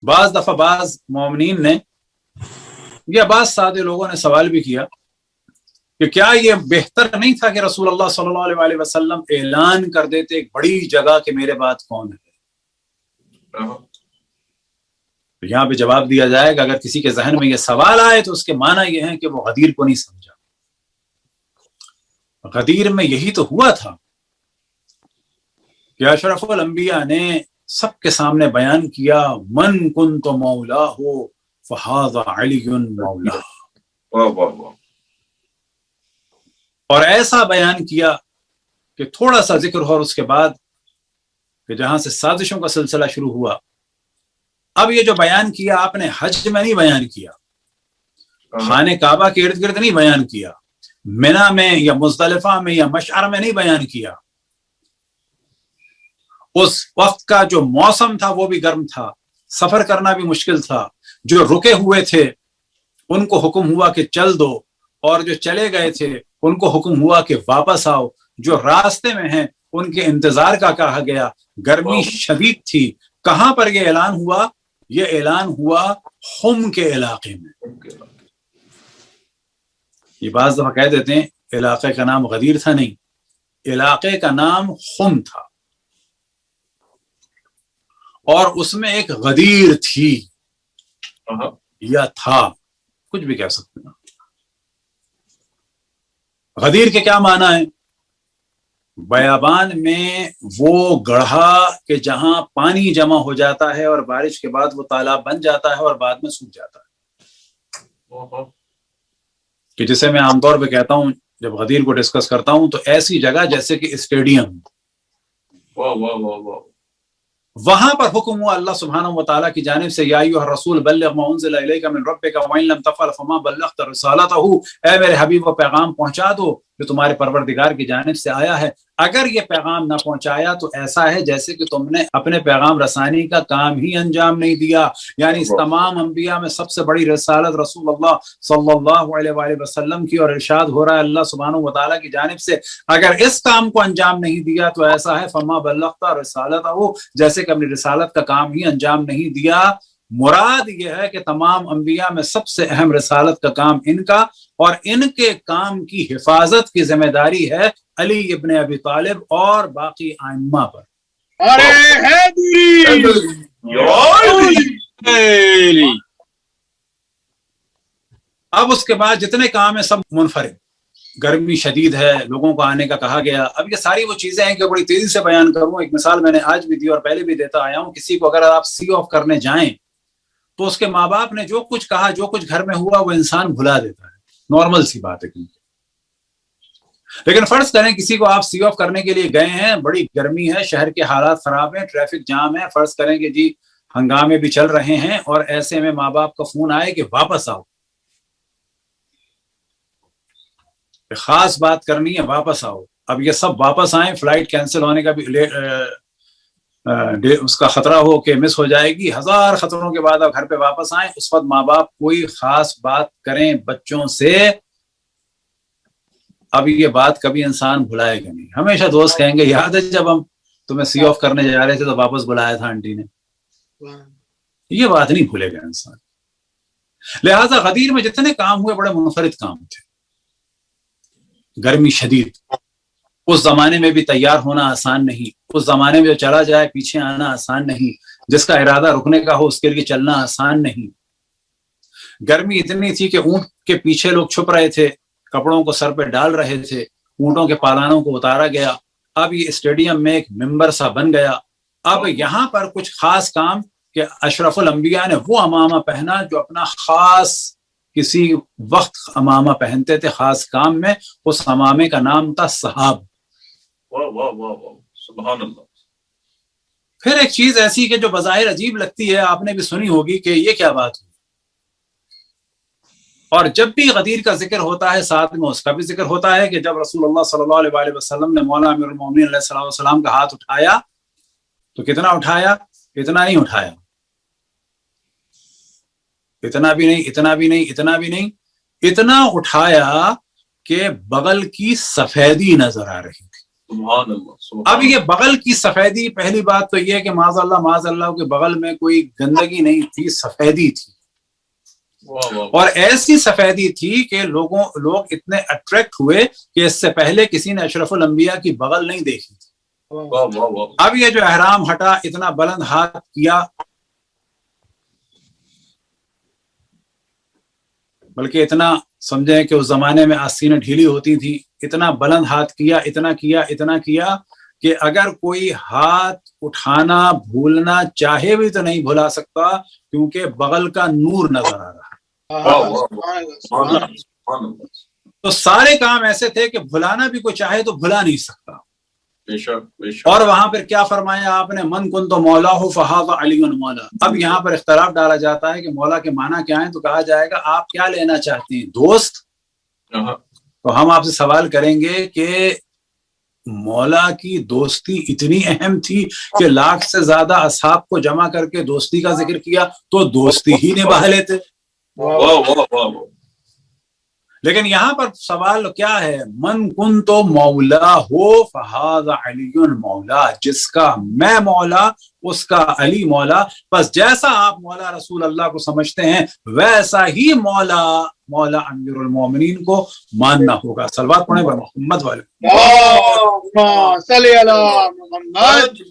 بعض دفعہ بعض مومنین نے یا بعض سادے لوگوں نے سوال بھی کیا کہ کیا یہ بہتر نہیں تھا کہ رسول اللہ صلی اللہ علیہ وسلم اعلان کر دیتے ایک بڑی جگہ کہ میرے بعد کون ہے؟ تو یہاں پہ جواب دیا جائے گا اگر کسی کے ذہن میں یہ سوال آئے تو اس کے معنی یہ ہے کہ وہ غدیر کو نہیں سمجھا. غدیر میں یہی تو ہوا تھا کہ اشرف الانبیاء نے سب کے سامنے بیان کیا من کنت مولا ہو فہذا علی مولا، اور ایسا بیان کیا کہ تھوڑا سا ذکر ہو اور اس کے بعد کہ جہاں سے سازشوں کا سلسلہ شروع ہوا. اب یہ جو بیان کیا آپ نے حج میں نہیں بیان کیا، خانہ کعبہ کے ارد گرد نہیں بیان کیا، منا میں یا مزدلفہ میں یا مشعر میں نہیں بیان کیا. اس وقت کا جو موسم تھا وہ بھی گرم تھا، سفر کرنا بھی مشکل تھا. جو رکے ہوئے تھے ان کو حکم ہوا کہ چل دو، اور جو چلے گئے تھے ان کو حکم ہوا کہ واپس آؤ. جو راستے میں ہیں ان کے انتظار کا کہا گیا. گرمی شدید تھی. کہاں پر یہ اعلان ہوا؟ یہ اعلان ہوا خم کے علاقے میں. یہ بعض دفعہ کہہ دیتے ہیں علاقے کا نام غدیر تھا، نہیں، علاقے کا نام خم تھا، اور اس میں ایک غدیر تھی یا تھا، کچھ بھی کہہ سکتے ہیں. غدیر کے کیا معنی ہے؟ بیابان میں وہ گڑھا کہ جہاں پانی جمع ہو جاتا ہے اور بارش کے بعد وہ تالاب بن جاتا ہے اور بعد میں سوکھ جاتا ہے، کہ جسے میں عام طور پہ کہتا ہوں جب غدیر کو ڈسکس کرتا ہوں تو ایسی جگہ جیسے کہ اسٹیڈیم. وہاں پر حکم ہوا اللہ سبحانہ و تعالیٰ کی جانب سے یا ایھا الرسول بلغ ما انزل الیک من ربک وان لم تفعل فما بلغت رسالتہ، اے میرے حبیب وہ پیغام پہنچا دو جو تمہارے پروردگار کی جانب سے آیا ہے. اگر یہ پیغام نہ پہنچایا تو ایسا ہے جیسے کہ تم نے اپنے پیغام رسانی کا کام ہی انجام نہیں دیا. یعنی اس تمام انبیاء میں سب سے بڑی رسالت رسول اللہ صلی اللہ علیہ وآلہ وسلم کی، اور ارشاد ہو رہا ہے اللہ سبحانہ و تعالیٰ کی جانب سے اگر اس کام کو انجام نہیں دیا تو ایسا ہے فما بلغت رسالتہ، جیسے کہ اپنی رسالت کا کام ہی انجام نہیں دیا. مراد یہ ہے کہ تمام انبیاء میں سب سے اہم رسالت کا کام ان کا، اور ان کے کام کی حفاظت کی ذمہ داری ہے علی ابن ابی طالب اور باقی ائمہ پر. اب اس کے بعد جتنے کام ہیں سب منفرد. گرمی شدید ہے، لوگوں کو آنے کا کہا گیا. اب یہ ساری وہ چیزیں ہیں کہ بڑی تیزی سے بیان کروں. ایک مثال میں نے آج بھی دی اور پہلے بھی دیتا آیا ہوں. کسی کو اگر آپ سی آف کرنے جائیں تو اس کے ماں باپ نے جو کچھ کہا، جو کچھ گھر میں ہوا، وہ انسان بھلا دیتا ہے. نارمل سی بات ہے. لیکن فرض کریں کسی کو آپ سی آف کرنے کے لیے گئے ہیں، بڑی گرمی ہے، شہر کے حالات خراب ہیں، ٹریفک جام ہے، فرض کریں کہ جی ہنگامے بھی چل رہے ہیں، اور ایسے میں ماں باپ کا فون آئے کہ واپس آؤ، خاص بات کرنی ہے، واپس آؤ. اب یہ سب واپس آئیں، فلائٹ کینسل ہونے کا بھی اس کا خطرہ ہو کہ مس ہو جائے گی، ہزار خطروں کے بعد اب گھر پہ واپس آئیں. اس وقت ماں باپ کوئی خاص بات کریں بچوں سے، اب یہ بات کبھی انسان بھلائے گا نہیں. ہمیشہ دوست کہیں گے یاد ہے جب ہم تمہیں سی آف کرنے جا رہے تھے تو واپس بلایا تھا آنٹی نے. یہ بات نہیں بھولے گا انسان. لہذا غدیر میں جتنے کام ہوئے بڑے منفرد کام تھے. گرمی شدید، اس زمانے میں بھی تیار ہونا آسان نہیں. اس زمانے میں جو چلا جائے پیچھے آنا آسان نہیں. جس کا ارادہ رکنے کا ہو اس کے لیے چلنا آسان نہیں. گرمی اتنی تھی کہ اونٹ کے پیچھے لوگ چھپ رہے تھے، کپڑوں کو سر پہ ڈال رہے تھے، اونٹوں کے پالانوں کو اتارا گیا. اب یہ اسٹیڈیم میں ایک ممبر سا بن گیا. اب یہاں پر کچھ خاص کام کہ اشرف الانبیاء نے وہ امامہ پہنا جو اپنا خاص کسی وقت امامہ پہنتے تھے خاص کام میں. اس امامے کا نام تھا صحاب. سبحان اللہ. پھر ایک چیز ایسی کہ جو بظاہر عجیب لگتی ہے، آپ نے بھی سنی ہوگی کہ یہ کیا بات ہوئی. اور جب بھی غدیر کا ذکر ہوتا ہے ساتھ میں اس کا بھی ذکر ہوتا ہے کہ جب رسول اللہ صلی اللہ علیہ وسلم نے مولا امیر المومنین علیہ السلام کا ہاتھ اٹھایا تو کتنا اٹھایا؟ اتنا نہیں اٹھایا، اتنا بھی نہیں، اتنا بھی نہیں، اتنا بھی نہیں، اتنا اٹھایا کہ بغل کی سفیدی نظر آ رہی تھی. سبحان اللہ. اب یہ بغل کی سفیدی، پہلی بات تو یہ کہ معاذ اللہ کے بغل میں کوئی گندگی نہیں تھی، سفیدی تھی، اور ایسی سفیدی تھی کہ لوگ اتنے اٹریکٹ ہوئے کہ اس سے پہلے کسی نے اشرف الانبیاء کی بغل نہیں دیکھی تھی. اب یہ جو احرام ہٹا، اتنا بلند ہاتھ کیا، بلکہ اتنا سمجھیں کہ اس زمانے میں آستینیں ڈھیلی ہوتی تھی، اتنا بلند ہاتھ کیا، اتنا کیا کہ اگر کوئی ہاتھ اٹھانا بھولنا چاہے بھی تو نہیں بھلا سکتا، کیونکہ بغل کا نور نظر آ رہا. تو سارے کام ایسے تھے کہ بھلانا بھی کوئی چاہے تو بھلا نہیں سکتا. اور وہاں پر کیا فرمایا آپ نے؟ من کن تو مولا ہو فہذا علی مولا. اب یہاں پر اختلاف ڈالا جاتا ہے کہ مولا کے معنی کیا ہیں، تو کہا جائے گا آپ کیا لینا چاہتے ہیں، دوست؟ تو ہم آپ سے سوال کریں گے کہ مولا کی دوستی اتنی اہم تھی کہ لاکھ سے زیادہ اصحاب کو جمع کر کے دوستی کا ذکر کیا تو دوستی ہی نبھا لیتے. لیکن یہاں پر سوال کیا ہے؟ من کن تو مولا ہو فہذا علی مولا، جس کا میں مولا اس کا علی مولا. بس جیسا آپ مولا رسول اللہ کو سمجھتے ہیں ویسا ہی مولا امیر المومنین کو ماننا ہوگا. صلوات پڑھیں پر محمد والے. اللهم صل علی محمد.